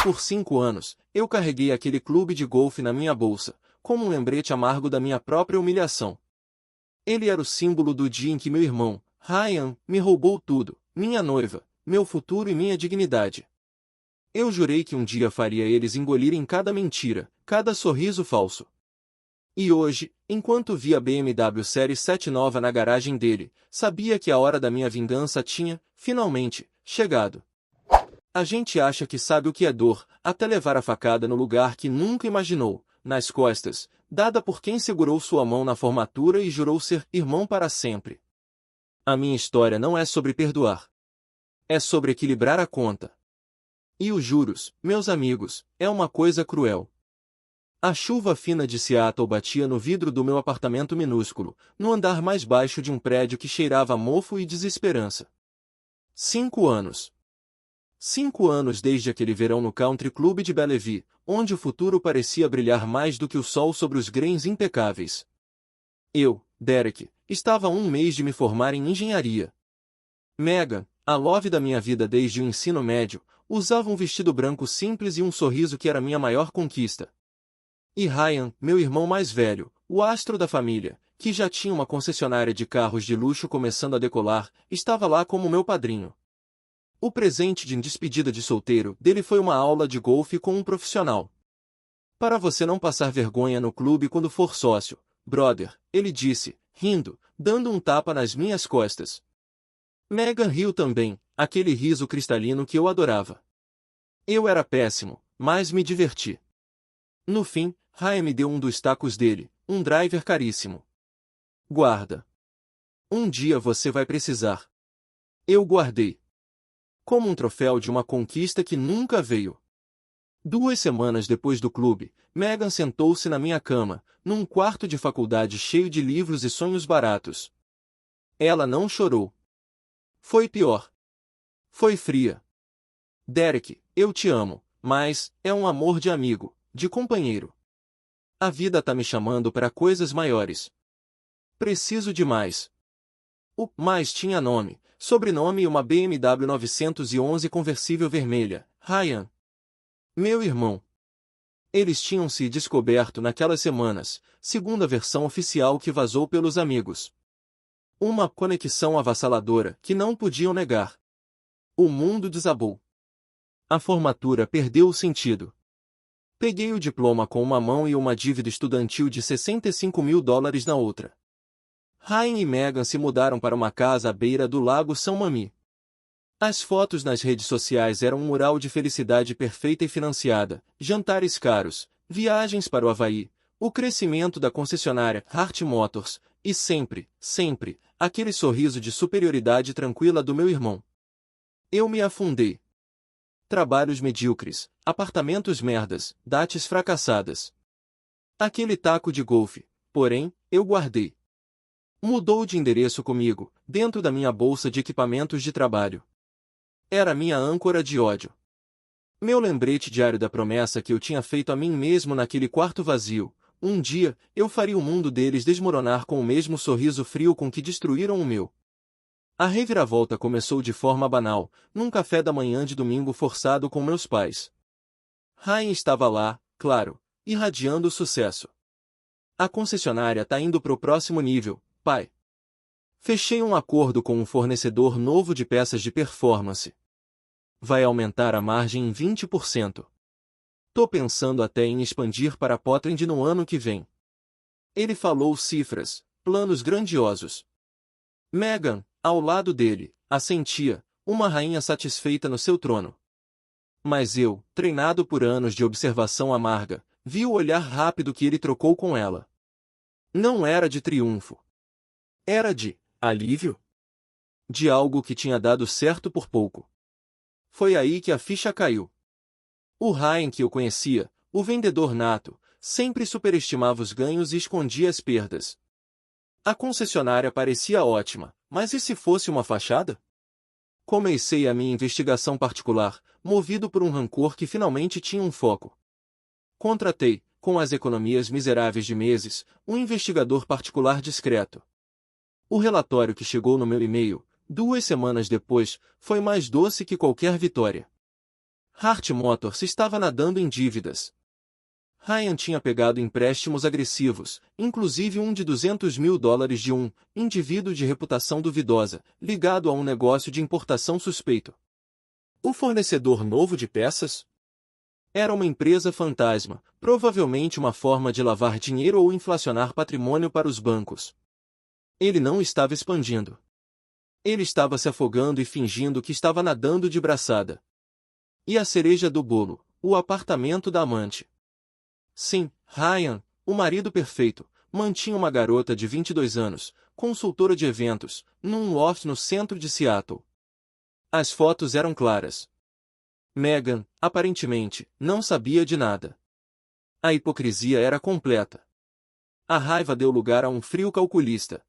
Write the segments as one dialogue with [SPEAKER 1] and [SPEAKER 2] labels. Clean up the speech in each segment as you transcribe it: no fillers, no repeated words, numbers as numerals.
[SPEAKER 1] Por 5 anos, eu carreguei aquele clube de golfe na minha bolsa, como um lembrete amargo da minha própria humilhação. Ele era o símbolo do dia em que meu irmão, Ryan, me roubou tudo, minha noiva, meu futuro e minha dignidade. Eu jurei que um dia faria eles engolirem cada mentira, cada sorriso falso. E hoje, enquanto via a BMW Série 7 nova na garagem dele, sabia que a hora da minha vingança tinha, finalmente, chegado. A gente acha que sabe o que é dor, até levar a facada no lugar que nunca imaginou, nas costas, dada por quem segurou sua mão na formatura e jurou ser irmão para sempre. A minha história não é sobre perdoar. É sobre equilibrar a conta. E os juros, meus amigos, é uma coisa cruel. A chuva fina de Seattle batia no vidro do meu apartamento minúsculo, no andar mais baixo de um prédio que cheirava a mofo e desesperança. 5 anos. 5 anos desde aquele verão no Country Club de Bellevue, onde o futuro parecia brilhar mais do que o sol sobre os greens impecáveis. Eu, Derek, estava a 1 mês de me formar em engenharia. Megan, a love da minha vida desde o ensino médio, usava um vestido branco simples e um sorriso que era minha maior conquista. E Ryan, meu irmão mais velho, o astro da família, que já tinha uma concessionária de carros de luxo começando a decolar, estava lá como meu padrinho. O presente de despedida de solteiro dele foi uma aula de golfe com um profissional. Para você não passar vergonha no clube quando for sócio, brother, ele disse, rindo, dando um tapa nas minhas costas. Megan riu também, aquele riso cristalino que eu adorava. Eu era péssimo, mas me diverti. No fim, Ryan me deu um dos tacos dele, um driver caríssimo. Guarda. Um dia você vai precisar. Eu guardei. Como um troféu de uma conquista que nunca veio. 2 semanas depois do clube, Megan sentou-se na minha cama, num quarto de faculdade cheio de livros e sonhos baratos. Ela não chorou. Foi pior. Foi fria. Derek, eu te amo, mas é um amor de amigo, de companheiro. A vida tá me chamando para coisas maiores. Preciso de mais. O mais tinha nome, sobrenome e uma BMW 911 conversível vermelha, Ryan. Meu irmão. Eles tinham se descoberto naquelas semanas, segundo a versão oficial que vazou pelos amigos. Uma conexão avassaladora que não podiam negar. O mundo desabou. A formatura perdeu o sentido. Peguei o diploma com uma mão e uma dívida estudantil de $65.000 na outra. Ryan e Megan se mudaram para uma casa à beira do Lago São Mami. As fotos nas redes sociais eram um mural de felicidade perfeita e financiada, jantares caros, viagens para o Havaí, o crescimento da concessionária Hart Motors, e sempre, sempre, aquele sorriso de superioridade tranquila do meu irmão. Eu me afundei. Trabalhos medíocres, apartamentos merdas, dates fracassadas. Aquele taco de golfe, porém, eu guardei. Mudou de endereço comigo, dentro da minha bolsa de equipamentos de trabalho. Era minha âncora de ódio. Meu lembrete diário da promessa que eu tinha feito a mim mesmo naquele quarto vazio. Um dia, eu faria o mundo deles desmoronar com o mesmo sorriso frio com que destruíram o meu. A reviravolta começou de forma banal, num café da manhã de domingo forçado com meus pais. Ryan estava lá, claro, irradiando sucesso. A concessionária tá indo pro próximo nível, pai. Fechei um acordo com um fornecedor novo de peças de performance. Vai aumentar a margem em 20%. Tô pensando até em expandir para Portland no ano que vem. Ele falou cifras, planos grandiosos. Megan, ao lado dele, assentia, uma rainha satisfeita no seu trono. Mas eu, treinado por anos de observação amarga, vi o olhar rápido que ele trocou com ela. Não era de triunfo. Era de alívio. De algo que tinha dado certo por pouco. Foi aí que a ficha caiu. O Ryan que eu conhecia, o vendedor nato, sempre superestimava os ganhos e escondia as perdas. A concessionária parecia ótima, mas e se fosse uma fachada? Comecei a minha investigação particular, movido por um rancor que finalmente tinha um foco. Contratei, com as economias miseráveis de meses, um investigador particular discreto. O relatório que chegou no meu e-mail, 2 semanas depois, foi mais doce que qualquer vitória. Hart Motors estava nadando em dívidas. Ryan tinha pegado empréstimos agressivos, inclusive um de $200.000 de um indivíduo de reputação duvidosa, ligado a um negócio de importação suspeito. O fornecedor novo de peças? Era uma empresa fantasma, provavelmente uma forma de lavar dinheiro ou inflacionar patrimônio para os bancos. Ele não estava expandindo. Ele estava se afogando e fingindo que estava nadando de braçada. E a cereja do bolo, o apartamento da amante. Sim, Ryan, o marido perfeito, mantinha uma garota de 22 anos, consultora de eventos, num loft no centro de Seattle. As fotos eram claras. Megan, aparentemente, não sabia de nada. A hipocrisia era completa. A raiva deu lugar a um frio calculista.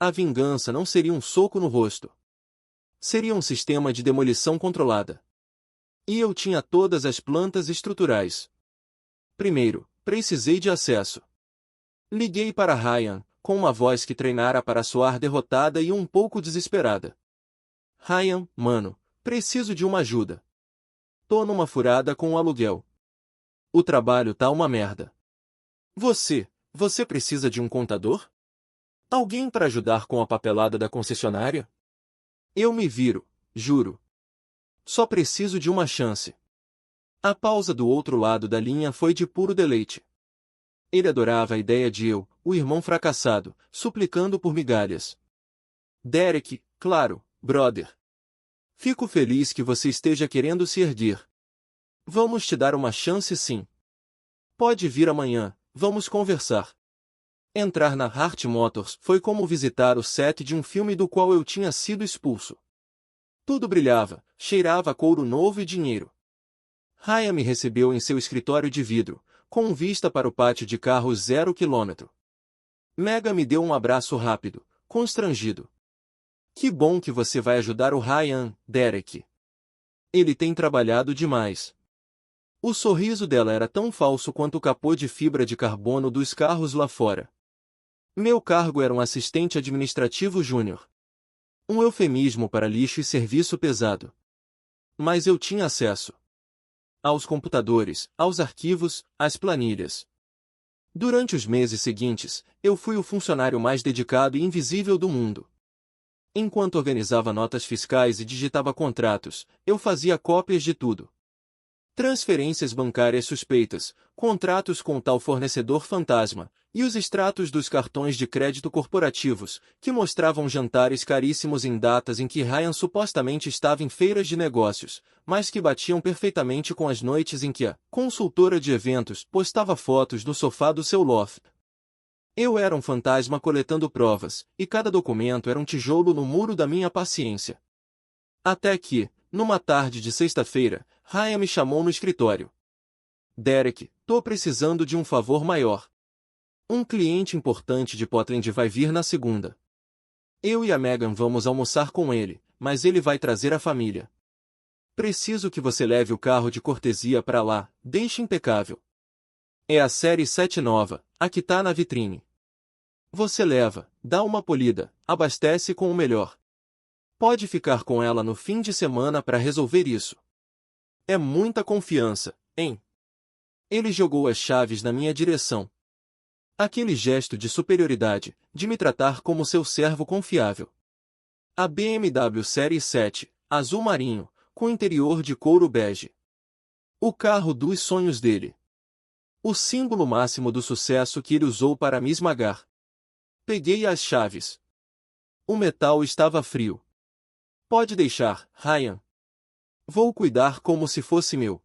[SPEAKER 1] A vingança não seria um soco no rosto. Seria um sistema de demolição controlada. E eu tinha todas as plantas estruturais. Primeiro, precisei de acesso. Liguei para Ryan, com uma voz que treinara para soar derrotada e um pouco desesperada. Ryan, mano, preciso de uma ajuda. Tô numa furada com o aluguel. O trabalho tá uma merda. Você precisa de um contador? Alguém para ajudar com a papelada da concessionária? Eu me viro, juro. Só preciso de uma chance. A pausa do outro lado da linha foi de puro deleite. Ele adorava a ideia de eu, o irmão fracassado, suplicando por migalhas. Derek, claro, brother. Fico feliz que você esteja querendo se erguer. Vamos te dar uma chance sim. Pode vir amanhã, vamos conversar. Entrar na Hart Motors foi como visitar o set de um filme do qual eu tinha sido expulso. Tudo brilhava, cheirava a couro novo e dinheiro. Ryan me recebeu em seu escritório de vidro, com vista para o pátio de carros 0 km. Megan me deu um abraço rápido, constrangido. Que bom que você vai ajudar o Ryan, Derek. Ele tem trabalhado demais. O sorriso dela era tão falso quanto o capô de fibra de carbono dos carros lá fora. Meu cargo era um assistente administrativo júnior. Um eufemismo para lixo e serviço pesado. Mas eu tinha acesso aos computadores, aos arquivos, às planilhas. Durante os meses seguintes, eu fui o funcionário mais dedicado e invisível do mundo. Enquanto organizava notas fiscais e digitava contratos, eu fazia cópias de tudo. Transferências bancárias suspeitas, contratos com tal fornecedor fantasma, e os extratos dos cartões de crédito corporativos, que mostravam jantares caríssimos em datas em que Ryan supostamente estava em feiras de negócios, mas que batiam perfeitamente com as noites em que a consultora de eventos postava fotos no sofá do seu loft. Eu era um fantasma coletando provas, e cada documento era um tijolo no muro da minha paciência. Até que, numa tarde de sexta-feira, Ryan me chamou no escritório. Derek, tô precisando de um favor maior. Um cliente importante de Portland vai vir na segunda. Eu e a Megan vamos almoçar com ele, mas ele vai trazer a família. Preciso que você leve o carro de cortesia para lá, deixe impecável. É a série 7 nova, a que tá na vitrine. Você leva, dá uma polida, abastece com o melhor. Pode ficar com ela no fim de semana para resolver isso. É muita confiança, hein? Ele jogou as chaves na minha direção. Aquele gesto de superioridade, de me tratar como seu servo confiável. A BMW Série 7, azul marinho, com interior de couro bege. O carro dos sonhos dele. O símbolo máximo do sucesso que ele usou para me esmagar. Peguei as chaves. O metal estava frio. Pode deixar, Ryan. Vou cuidar como se fosse meu.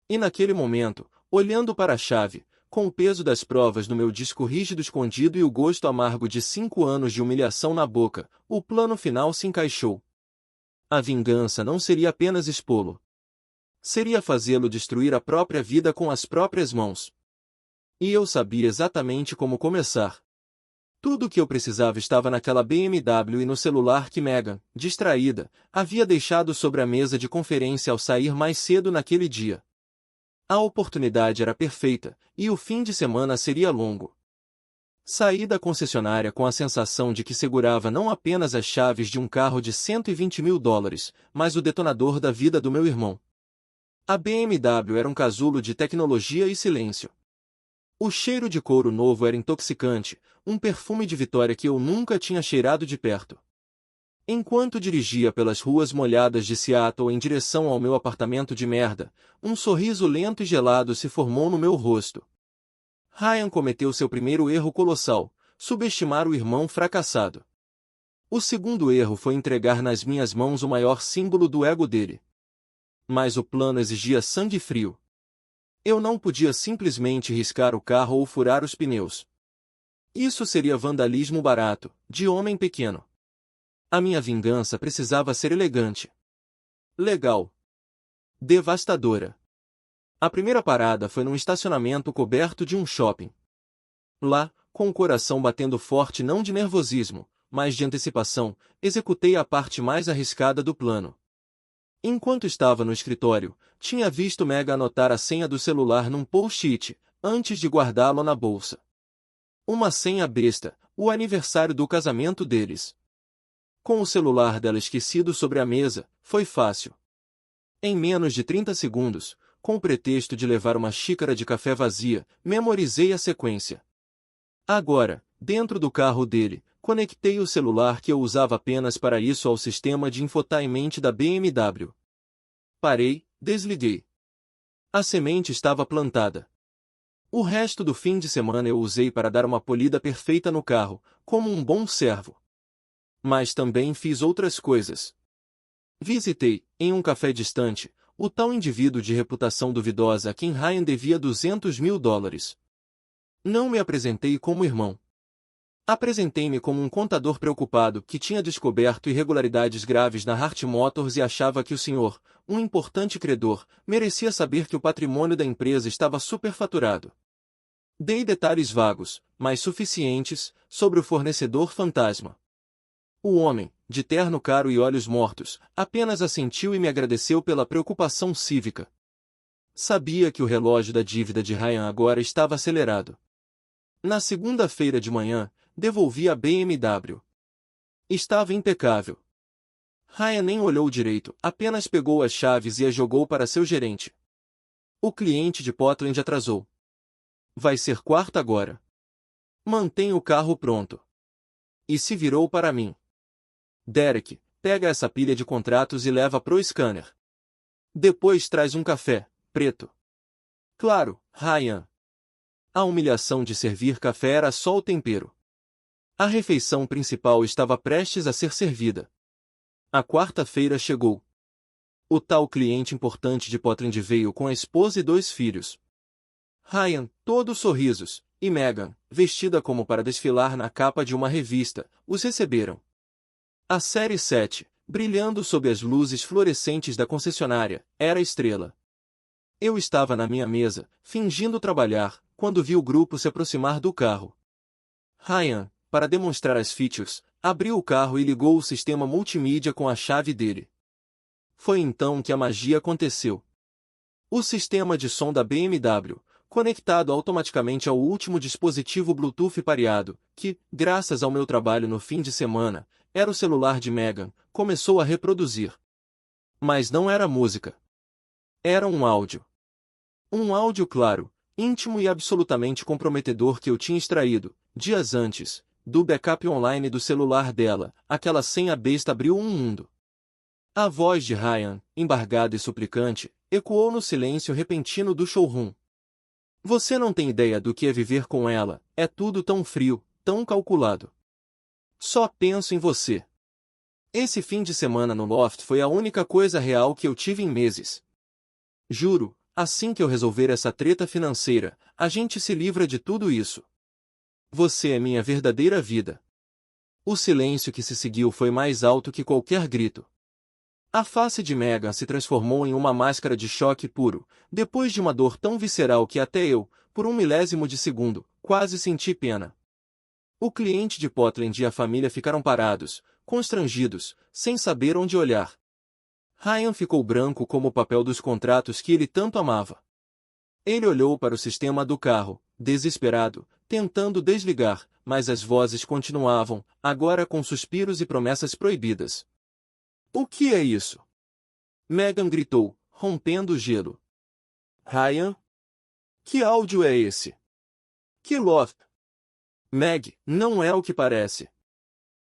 [SPEAKER 1] E naquele momento, olhando para a chave, com o peso das provas no meu disco rígido escondido e o gosto amargo de 5 anos de humilhação na boca, o plano final se encaixou. A vingança não seria apenas expô-lo. Seria fazê-lo destruir a própria vida com as próprias mãos. E eu sabia exatamente como começar. Tudo o que eu precisava estava naquela BMW e no celular que Megan, distraída, havia deixado sobre a mesa de conferência ao sair mais cedo naquele dia. A oportunidade era perfeita, e o fim de semana seria longo. Saí da concessionária com a sensação de que segurava não apenas as chaves de um carro de $120.000, mas o detonador da vida do meu irmão. A BMW era um casulo de tecnologia e silêncio. O cheiro de couro novo era intoxicante, um perfume de vitória que eu nunca tinha cheirado de perto. Enquanto dirigia pelas ruas molhadas de Seattle em direção ao meu apartamento de merda, um sorriso lento e gelado se formou no meu rosto. Ryan cometeu seu primeiro erro colossal, subestimar o irmão fracassado. O segundo erro foi entregar nas minhas mãos o maior símbolo do ego dele. Mas o plano exigia sangue frio. Eu não podia simplesmente riscar o carro ou furar os pneus. Isso seria vandalismo barato, de homem pequeno. A minha vingança precisava ser elegante. Legal. Devastadora. A primeira parada foi num estacionamento coberto de um shopping. Lá, com o coração batendo forte não de nervosismo, mas de antecipação, executei a parte mais arriscada do plano. Enquanto estava no escritório, tinha visto Meg anotar a senha do celular num post-it, antes de guardá-lo na bolsa. Uma senha besta, o aniversário do casamento deles. Com o celular dela esquecido sobre a mesa, foi fácil. Em menos de 30 segundos, com o pretexto de levar uma xícara de café vazia, memorizei a sequência. Agora, dentro do carro dele, conectei o celular que eu usava apenas para isso ao sistema de infotainment da BMW. Parei, desliguei. A semente estava plantada. O resto do fim de semana eu usei para dar uma polida perfeita no carro, como um bom servo. Mas também fiz outras coisas. Visitei, em um café distante, o tal indivíduo de reputação duvidosa a quem Ryan devia $200.000. Não me apresentei como irmão. Apresentei-me como um contador preocupado que tinha descoberto irregularidades graves na Hart Motors e achava que o senhor, um importante credor, merecia saber que o patrimônio da empresa estava superfaturado. Dei detalhes vagos, mas suficientes, sobre o fornecedor fantasma. O homem, de terno caro e olhos mortos, apenas assentiu e me agradeceu pela preocupação cívica. Sabia que o relógio da dívida de Ryan agora estava acelerado. Na segunda-feira de manhã, devolvi a BMW. Estava impecável. Ryan nem olhou direito, apenas pegou as chaves e as jogou para seu gerente. O cliente de Portland atrasou. Vai ser quarta agora. Mantém o carro pronto. E se virou para mim. Derek, pega essa pilha de contratos e leva pro scanner. Depois traz um café, preto. Claro, Ryan. A humilhação de servir café era só o tempero. A refeição principal estava prestes a ser servida. A quarta-feira chegou. O tal cliente importante de Portland veio com a esposa e 2 filhos. Ryan, todos sorrisos, e Megan, vestida como para desfilar na capa de uma revista, os receberam. A série 7, brilhando sob as luzes fluorescentes da concessionária, era a estrela. Eu estava na minha mesa, fingindo trabalhar, quando vi o grupo se aproximar do carro. Ryan, para demonstrar as features, abriu o carro e ligou o sistema multimídia com a chave dele. Foi então que a magia aconteceu. O sistema de som da BMW, conectado automaticamente ao último dispositivo Bluetooth pareado, que, graças ao meu trabalho no fim de semana, era o celular de Megan, começou a reproduzir. Mas não era música. Era um áudio. Um áudio claro, íntimo e absolutamente comprometedor que eu tinha extraído, dias antes, do backup online do celular dela. Aquela senha besta abriu um mundo. A voz de Ryan, embargada e suplicante, ecoou no silêncio repentino do showroom. Você não tem ideia do que é viver com ela, é tudo tão frio, tão calculado. Só penso em você. Esse fim de semana no loft foi a única coisa real que eu tive em meses. Juro, assim que eu resolver essa treta financeira, a gente se livra de tudo isso. Você é minha verdadeira vida. O silêncio que se seguiu foi mais alto que qualquer grito. A face de Megan se transformou em uma máscara de choque puro, depois de uma dor tão visceral que até eu, por um milésimo de segundo, quase senti pena. O cliente de Portland e a família ficaram parados, constrangidos, sem saber onde olhar. Ryan ficou branco como o papel dos contratos que ele tanto amava. Ele olhou para o sistema do carro, desesperado, tentando desligar, mas as vozes continuavam, agora com suspiros e promessas proibidas. O que é isso? Megan gritou, rompendo o gelo. Ryan? Que áudio é esse? Que loft? Meg, não é o que parece.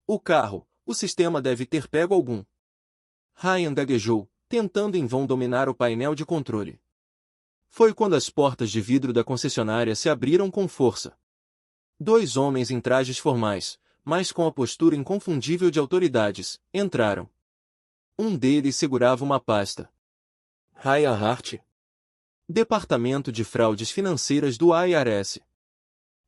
[SPEAKER 1] O carro, o sistema deve ter pego algum. Ryan gaguejou, tentando em vão dominar o painel de controle. Foi quando as portas de vidro da concessionária se abriram com força. Dois homens em trajes formais, mas com a postura inconfundível de autoridades, entraram. Um deles segurava uma pasta. Ryan Hart. Departamento de Fraudes Financeiras do IRS.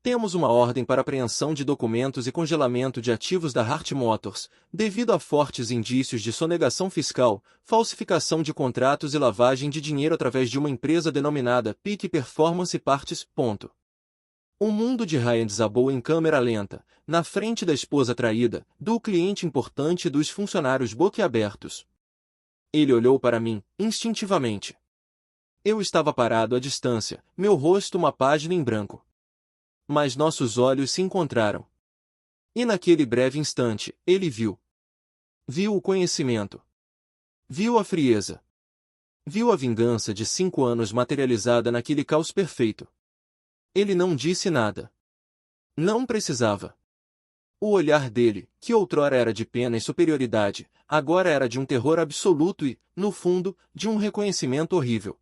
[SPEAKER 1] Temos uma ordem para apreensão de documentos e congelamento de ativos da Hart Motors, devido a fortes indícios de sonegação fiscal, falsificação de contratos e lavagem de dinheiro através de uma empresa denominada Peak Performance Parts. O mundo de Ryan desabou em câmera lenta, na frente da esposa traída, do cliente importante e dos funcionários boquiabertos. Ele olhou para mim, instintivamente. Eu estava parado à distância, meu rosto uma página em branco. Mas nossos olhos se encontraram. E naquele breve instante, ele viu. Viu o conhecimento. Viu a frieza. Viu a vingança de 5 anos materializada naquele caos perfeito. Ele não disse nada. Não precisava. O olhar dele, que outrora era de pena e superioridade, agora era de um terror absoluto e, no fundo, de um reconhecimento horrível.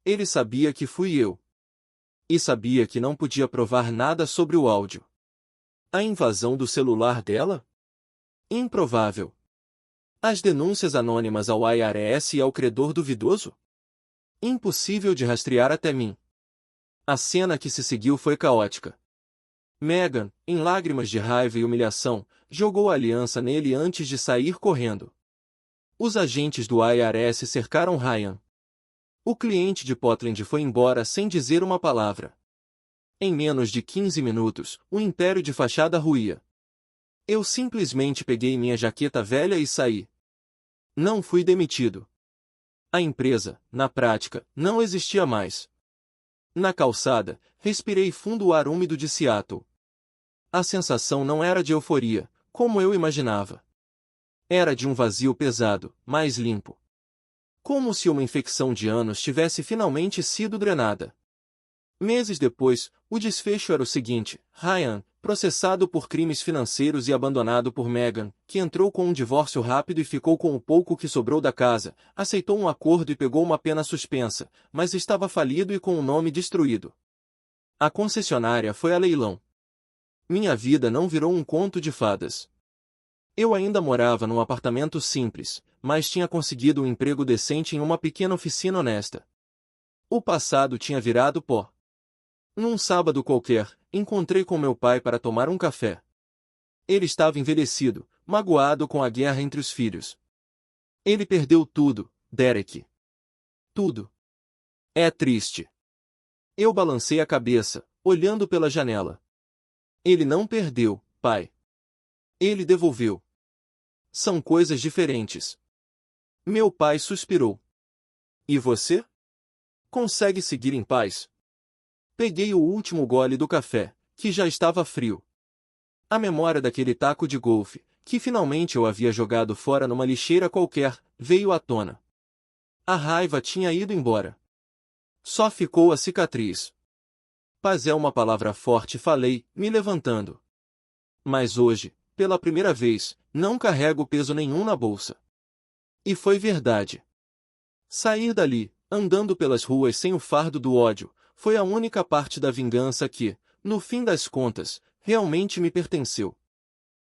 [SPEAKER 1] Ele sabia que fui eu. E sabia que não podia provar nada sobre o áudio. A invasão do celular dela? Improvável. As denúncias anônimas ao IRS e ao credor duvidoso? Impossível de rastrear até mim. A cena que se seguiu foi caótica. Megan, em lágrimas de raiva e humilhação, jogou a aliança nele antes de sair correndo. Os agentes do IRS cercaram Ryan. O cliente de Portland foi embora sem dizer uma palavra. Em menos de 15 minutos, o império de fachada ruía. Eu simplesmente peguei minha jaqueta velha e saí. Não fui demitido. A empresa, na prática, não existia mais. Na calçada, respirei fundo o ar úmido de Seattle. A sensação não era de euforia, como eu imaginava. Era de um vazio pesado, mais limpo. Como se uma infecção de anos tivesse finalmente sido drenada. Meses depois, o desfecho era o seguinte: Ryan, processado por crimes financeiros e abandonado por Megan, que entrou com um divórcio rápido e ficou com o pouco que sobrou da casa, aceitou um acordo e pegou uma pena suspensa, mas estava falido e com o nome destruído. A concessionária foi a leilão. Minha vida não virou um conto de fadas. Eu ainda morava num apartamento simples, mas tinha conseguido um emprego decente em uma pequena oficina honesta. O passado tinha virado pó. Num sábado qualquer, encontrei com meu pai para tomar um café. Ele estava envelhecido, magoado com a guerra entre os filhos. Ele perdeu tudo, Derek. Tudo. É triste. Eu balancei a cabeça, olhando pela janela. Ele não perdeu, pai. Ele devolveu. São coisas diferentes. Meu pai suspirou. E você? Consegue seguir em paz? Peguei o último gole do café, que já estava frio. A memória daquele taco de golfe, que finalmente eu havia jogado fora numa lixeira qualquer, veio à tona. A raiva tinha ido embora. Só ficou a cicatriz. Paz é uma palavra forte, falei, me levantando. Mas hoje, pela primeira vez, não carrego peso nenhum na bolsa. E foi verdade. Sair dali, andando pelas ruas sem o fardo do ódio, foi a única parte da vingança que, no fim das contas, realmente me pertenceu.